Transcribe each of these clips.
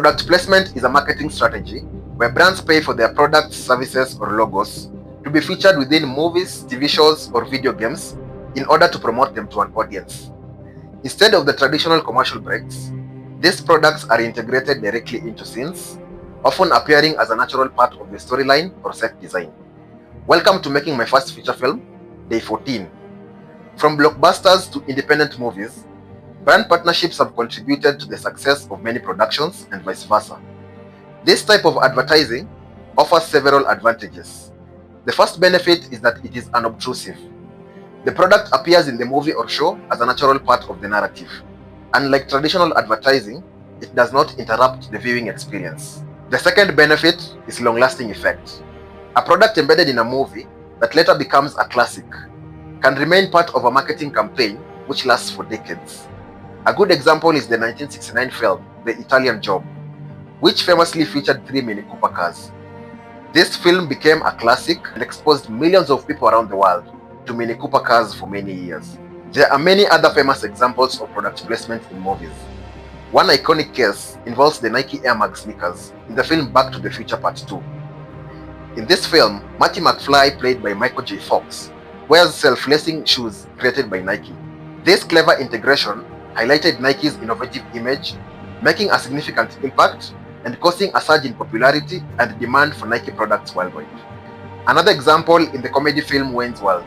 Product placement is a marketing strategy where brands pay for their products, services, or logos to be featured within movies, TV shows, or video games in order to promote them to an audience. Instead of the traditional commercial breaks, these products are integrated directly into scenes, often appearing as a natural part of the storyline or set design. Welcome to making my first feature film, Day 14. From blockbusters to independent movies, brand partnerships have contributed to the success of many productions and vice versa. This type of advertising offers several advantages. The first benefit is that it is unobtrusive. The product appears in the movie or show as a natural part of the narrative. Unlike traditional advertising, it does not interrupt the viewing experience. The second benefit is long-lasting effect. A product embedded in a movie that later becomes a classic can remain part of a marketing campaign which lasts for decades. A good example is the 1969 film, The Italian Job, which famously featured 3 Mini Cooper cars. This film became a classic and exposed millions of people around the world to Mini Cooper cars for many years. There are many other famous examples of product placement in movies. One iconic case involves the Nike Air Max sneakers in the film Back to the Future Part 2. In this film, Marty McFly, played by Michael J. Fox, wears self-lacing shoes created by Nike. This clever integration highlighted Nike's innovative image, making a significant impact and causing a surge in popularity and demand for Nike products worldwide. Another example in the comedy film Wayne's World,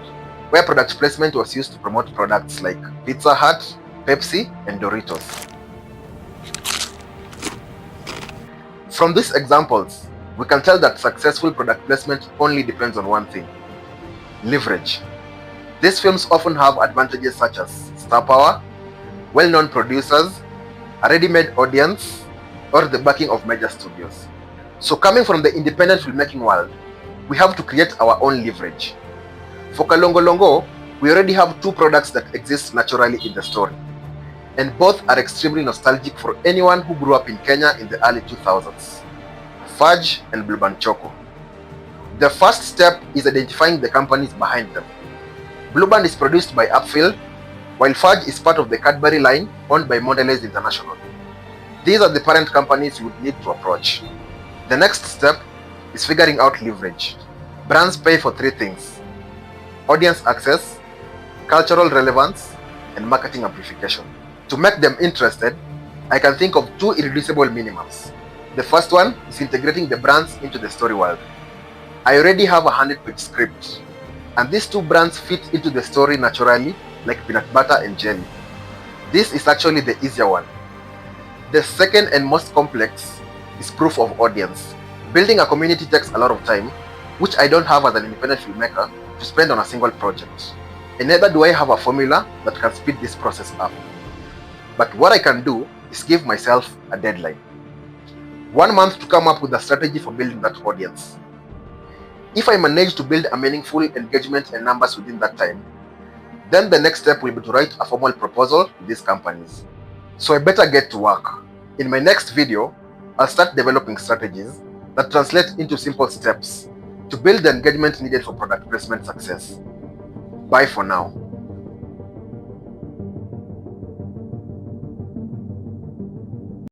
where product placement was used to promote products like Pizza Hut, Pepsi, and Doritos. From these examples, we can tell that successful product placement only depends on one thing: leverage. These films often have advantages such as star power, well-known producers, a ready-made audience, or the backing of major studios. So coming from the independent filmmaking world, we have to create our own leverage. For Kalongolongo, we already have 2 products that exist naturally in the story, and both are extremely nostalgic for anyone who grew up in Kenya in the early 2000s. Fudge and Blue Band Choco. The first step is identifying the companies behind them. Blue Band is produced by Upfield, while Fudge is part of the Cadbury line owned by Mondelez International. These are the parent companies you would need to approach. The next step is figuring out leverage. Brands pay for 3 things: audience access, cultural relevance, and marketing amplification. To make them interested, I can think of 2 irreducible minimums. The first one is integrating the brands into the story world. I already have a 100-page script, and these 2 brands fit into the story naturally, like peanut butter and jelly. This is actually the easier one. The second and most complex is proof of audience. Building a community takes a lot of time, which I don't have as an independent filmmaker to spend on a single project. And neither do I have a formula that can speed this process up. But what I can do is give myself a deadline. 1 month to come up with a strategy for building that audience. If I manage to build a meaningful engagement and numbers within that time, then the next step will be to write a formal proposal to these companies. So I better get to work. In my next video, I'll start developing strategies that translate into simple steps to build the engagement needed for product placement success. Bye for now.